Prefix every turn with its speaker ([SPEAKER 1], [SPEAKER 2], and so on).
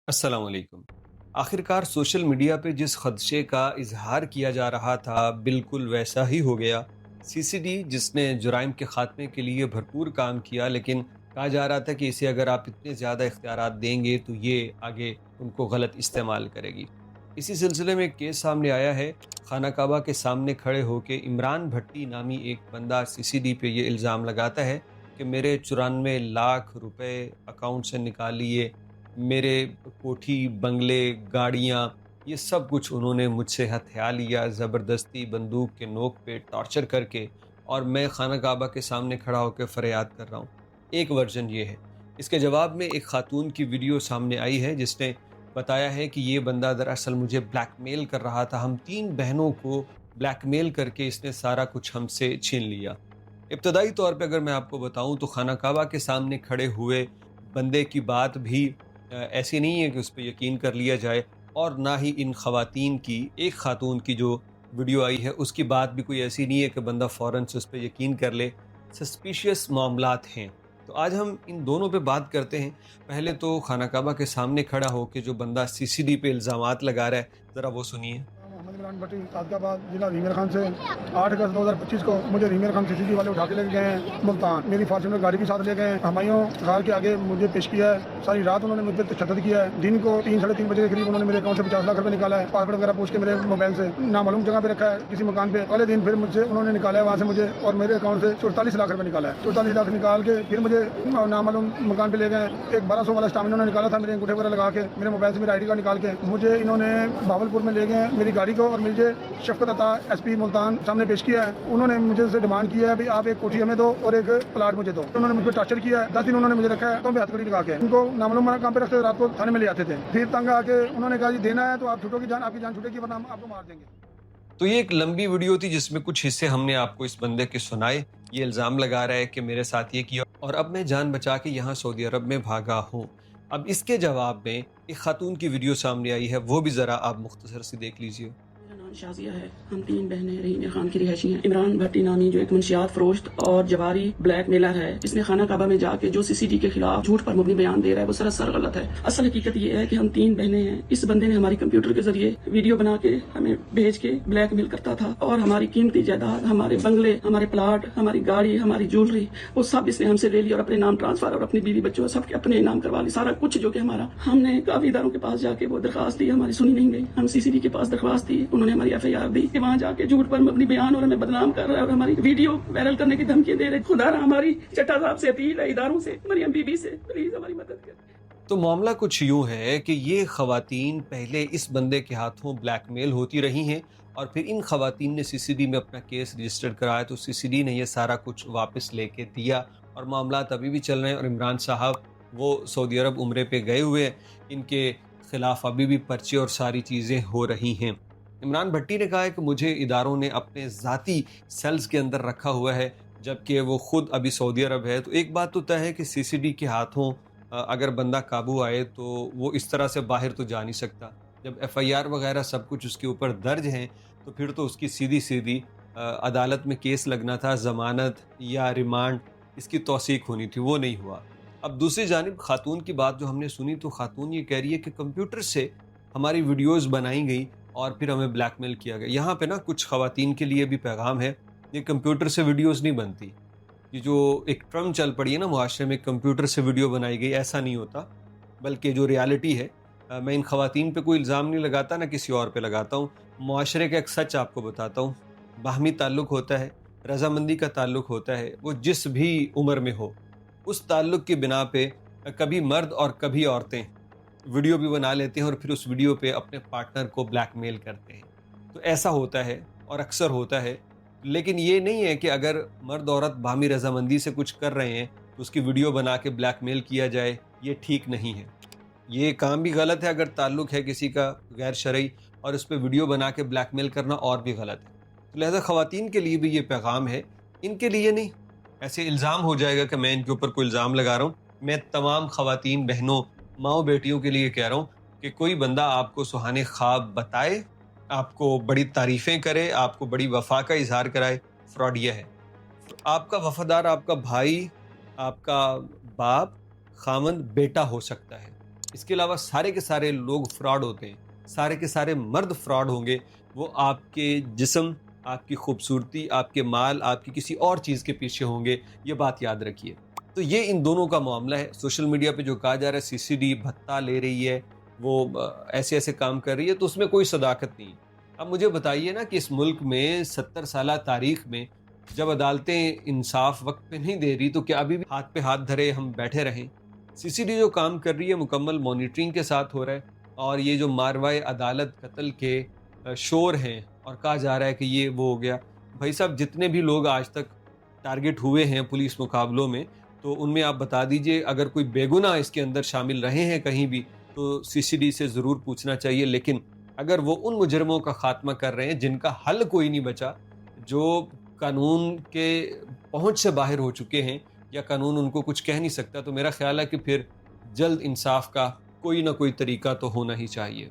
[SPEAKER 1] السلام علیکم۔ آخرکار سوشل میڈیا پہ جس خدشے کا اظہار کیا جا رہا تھا بالکل ویسا ہی ہو گیا۔ سی سی ڈی جس نے جرائم کے خاتمے کے لیے بھرپور کام کیا، لیکن کہا جا رہا تھا کہ اسے اگر آپ اتنے زیادہ اختیارات دیں گے تو یہ آگے ان کو غلط استعمال کرے گی۔ اسی سلسلے میں ایک کیس سامنے آیا ہے۔ خانہ کعبہ کے سامنے کھڑے ہو کے عمران بھٹی نامی ایک بندہ سی سی ڈی پہ یہ الزام لگاتا ہے کہ میرے 94 لاکھ روپے اکاؤنٹ سے نکال لیے، میرے کوٹھی، بنگلے، گاڑیاں، یہ سب کچھ انہوں نے مجھ سے ہتھیا لیا زبردستی بندوق کے نوک پہ ٹارچر کر کے، اور میں خانہ کعبہ کے سامنے کھڑا ہو کے فریاد کر رہا ہوں۔ ایک ورژن یہ ہے۔ اس کے جواب میں ایک خاتون کی ویڈیو سامنے آئی ہے جس نے بتایا ہے کہ یہ بندہ دراصل مجھے بلیک میل کر رہا تھا، ہم 3 بہنوں کو بلیک میل کر کے اس نے سارا کچھ ہم سے چھین لیا۔ ابتدائی طور پہ اگر میں آپ کو بتاؤں تو خانہ کعبہ کے سامنے کھڑے ہوئے بندے کی بات بھی ایسی نہیں ہے کہ اس پہ یقین کر لیا جائے، اور نہ ہی ان خواتین کی، ایک خاتون کی جو ویڈیو آئی ہے اس کی بات بھی کوئی ایسی نہیں ہے کہ بندہ فوراً سے اس پہ یقین کر لے۔ سسپیشیس معاملات ہیں۔ تو آج ہم ان دونوں پہ بات کرتے ہیں۔ پہلے تو خانہ کعبہ کے سامنے کھڑا ہو کے جو بندہ سی سی ڈی پہ الزامات لگا رہا ہے، ذرا وہ سنیے۔
[SPEAKER 2] محمد عمران بھٹی صادق آباد ضلع ریمیر خان سے 8 اگست 2025 کو مجھے ریمیر خان سی سی ڈی والے اٹھا کے لے گئے ہیں ملتان، میری فارچونر گاڑی بھی ساتھ لے گئے ہیں، ہمایوں غار کے آگے مجھے پیش کیا ہے، ساری رات انہوں نے مجھ پہ تشدد کیا ہے، دن کو 3 ساڑھے 3 بجے کے قریب انہوں نے میرے اکاؤنٹ سے 50 لاکھ روپے نکالا ہے، پاسورڈ وغیرہ پوچھ کے میرے موبائل سے نامعلوم جگہ پہ رکھا ہے کسی مکان پہ۔ اگلے دن پھر مجھ سے انہوں نے نکالا ہے وہاں سے مجھے، اور میرے اکاؤنٹ سے 44 لاکھ روپے نکالا ہے، 44 لاکھ نکال کے پھر مجھے نامعلوم مکان پہ لے گئے۔ ایک 1200 والا اسٹام انہوں نے نکالا تھا میرے انگوٹھے وغیرہ لگا کے، میرے موبائل سے میرا ID کارڈ نکال کے مجھے انہوں نے بھاولپور میں لے گئے میری گاڑی کو، اور مجھے شفقت عطا ایس پی ملتان سامنے پیش کیا ہے۔ انہوں نے مجھے سے ڈیمانڈ کیا ہے بھی آپ ایک کوٹھی ہمیں دو اور ایک پلاٹ مجھے دو۔ انہوں نے مجھ پہ ٹارچر کیا ہے، 10 دن انہوں نے مجھے رکھا ہے تو ہتھ کڑی لگا کے، ان کو نامعلوم کام پہ رکھتے رات کو تھانے میں لے آتے تھے، پھر تنگ آ کے انہوں نے کہا جی دینا ہے تو آپ چھوٹوں کی جان، آپ کی جان چھوٹے کی، ورنہ ہم آپ کو مار دیں گے۔
[SPEAKER 1] تو یہ ایک لمبی ویڈیو تھی جس میں کچھ حصے ہم نے آپ کو اس بندے کے سنائے۔ یہ الزام لگا رہا ہے کہ میرے ساتھ یہ کیا اور اب میں جان بچا کے یہاں سعودی عرب میں بھاگا ہوں۔ اب اس کے جواب میں ایک خاتون کی ویڈیو سامنے آئی ہے، وہ بھی ذرا آپ مختصر سے دیکھ لیجئے۔
[SPEAKER 3] میرا نام شازیہ ہے، ہم 3 بہنیں رحیم خان کی رہائشی ہیں۔ عمران بھٹی نامی جو ایک منشیات فروشت اور جواری بلیک میلر ہے، اس نے خانہ کعبہ میں جا کے جو سی سی ڈی کے خلاف جھوٹ پر مبنی بیان دے رہا ہے وہ سراسر غلط ہے۔ اصل حقیقت یہ ہے کہ ہم 3 بہنیں ہیں، اس بندے نے ہماری کمپیوٹر کے ذریعے ویڈیو بنا کے ہمیں بھیج کے بلیک میل کرتا تھا، اور ہماری قیمتی جائیداد، ہمارے بنگلے، ہمارے پلاٹ، ہماری گاڑی، ہماری جولری، وہ سب اس نے ہم سے لے لی اور اپنے نام ٹرانسفر اور اپنی بیوی بچوں سب کے اپنے نام کروا لی، سارا کچھ جو کہ ہمارا۔ ہم نے کافی اداروں کے پاس جا کے وہ درخواست دی، ہماری سنی نہیں گئی۔ ہم سی سی ڈی کے پاس درخواست دی، انہوں نے ہماری FIR دی کہ وہاں جا کے جھوٹ پر مبنی بیان اور ہمیں بدنام کر رہا ہے اور ہماری ویڈیو وائرل کرنے کی دھمکی دے رہے۔ خدا را ہماری چٹا صاحب سے اپیل ہے، اداروں سے، مریم بی بی سے، پلیز ہماری مدد کریں۔
[SPEAKER 1] تو معاملہ کچھ یوں ہے کہ یہ خواتین پہلے اس بندے کے ہاتھوں بلیک میل ہوتی رہی ہیں، اور پھر ان خواتین نے سی سی ڈی میں اپنا کیس رجسٹر کرایا تو سی سی ڈی نے یہ سارا کچھ واپس لے کے دیا، اور معاملات ابھی بھی چل رہے ہیں۔ اور عمران صاحب وہ سعودی عرب عمرے پہ گئے ہوئے ہیں، ان کے خلاف ابھی بھی پرچے اور ساری چیزیں ہو رہی ہیں۔ عمران بھٹی نے کہا ہے کہ مجھے اداروں نے اپنے ذاتی سیلز کے اندر رکھا ہوا ہے، جبکہ وہ خود ابھی سعودی عرب ہے۔ تو ایک بات تو طے ہے کہ سی سی ڈی کے ہاتھوں اگر بندہ قابو آئے تو وہ اس طرح سے باہر تو جا نہیں سکتا۔ جب FIR وغیرہ سب کچھ اس کے اوپر درج ہیں تو پھر تو اس کی سیدھی سیدھی عدالت میں کیس لگنا تھا، ضمانت یا ریمانڈ، اس کی توثیق ہونی تھی، وہ نہیں ہوا۔ اب دوسری جانب خاتون کی بات جو ہم نے سنی، تو خاتون یہ کہہ رہی ہے کہ کمپیوٹر سے ہماری ویڈیوز بنائی گئی اور پھر ہمیں بلیک میل کیا گیا۔ یہاں پہ نا کچھ خواتین کے لیے بھی پیغام ہے، یہ کمپیوٹر سے ویڈیوز نہیں بنتی۔ یہ جو ایک ٹرم چل پڑی ہے نا معاشرے میں، کمپیوٹر سے ویڈیو بنائی گئی، ایسا نہیں ہوتا، بلکہ جو ریالٹی ہے، میں ان خواتین پہ کوئی الزام نہیں لگاتا، نہ کسی اور پہ لگاتا ہوں، معاشرے کا ایک سچ آپ کو بتاتا ہوں۔ باہمی تعلق ہوتا ہے، رضامندی کا تعلق ہوتا ہے، وہ جس بھی عمر میں ہو، اس تعلق کی بنا پہ کبھی مرد اور کبھی عورتیں ویڈیو بھی بنا لیتے ہیں اور پھر اس ویڈیو پہ اپنے پارٹنر کو بلیک میل کرتے ہیں۔ تو ایسا ہوتا ہے اور اکثر ہوتا ہے، لیکن یہ نہیں ہے کہ اگر مرد عورت باہمی رضامندی سے کچھ کر رہے ہیں تو اس کی ویڈیو بنا کے بلیک میل کیا جائے، یہ ٹھیک نہیں ہے۔ یہ کام بھی غلط ہے اگر تعلق ہے کسی کا غیر شرعی، اور اس پہ ویڈیو بنا کے بلیک میل کرنا اور بھی غلط ہے۔ تو لہذا خواتین کے لیے بھی یہ پیغام ہے، ان کے لیے نہیں۔ ایسے الزام ہو جائے گا کہ میں ان کے اوپر کوئی الزام لگا رہا ہوں، میں تمام خواتین، بہنوں، ماؤں، بیٹیوں کے لیے کہہ رہا ہوں کہ کوئی بندہ آپ کو سہانے خواب بتائے، آپ کو بڑی تعریفیں کرے، آپ کو بڑی وفا کا اظہار کرائے، فراڈ یہ ہے۔ آپ کا وفادار، آپ کا بھائی، آپ کا باپ، خاوند، بیٹا ہو سکتا ہے، اس کے علاوہ سارے کے سارے لوگ فراڈ ہوتے ہیں، سارے کے سارے مرد فراڈ ہوں گے، وہ آپ کے جسم، آپ کی خوبصورتی، آپ کے مال، آپ کی کسی اور چیز کے پیچھے ہوں گے، یہ بات یاد رکھیے۔ تو یہ ان دونوں کا معاملہ ہے۔ سوشل میڈیا پہ جو کہا جا رہا ہے سی سی ڈی بھتہ لے رہی ہے، وہ ایسے ایسے کام کر رہی ہے، تو اس میں کوئی صداقت نہیں۔ اب مجھے بتائیے نا کہ اس ملک میں 70 سالہ تاریخ میں جب عدالتیں انصاف وقت پہ نہیں دے رہی تو کیا ابھی بھی ہاتھ پہ ہاتھ دھرے ہم بیٹھے رہیں؟ سی سی ڈی جو کام کر رہی ہے مکمل مانیٹرنگ کے ساتھ ہو رہا ہے، اور یہ جو ماروائے عدالت قتل کے شور ہیں اور کہا جا رہا ہے کہ یہ وہ ہو گیا، بھائی صاحب جتنے بھی لوگ آج تک ٹارگٹ ہوئے ہیں پولیس مقابلوں میں، تو ان میں آپ بتا دیجئے اگر کوئی بے گناہ اس کے اندر شامل رہے ہیں کہیں بھی تو سی سی ڈی سے ضرور پوچھنا چاہیے۔ لیکن اگر وہ ان مجرموں کا خاتمہ کر رہے ہیں جن کا حل کوئی نہیں بچا، جو قانون کے پہنچ سے باہر ہو چکے ہیں یا قانون ان کو کچھ کہہ نہیں سکتا، تو میرا خیال ہے کہ پھر جلد انصاف کا کوئی نہ کوئی طریقہ تو ہونا ہی چاہیے۔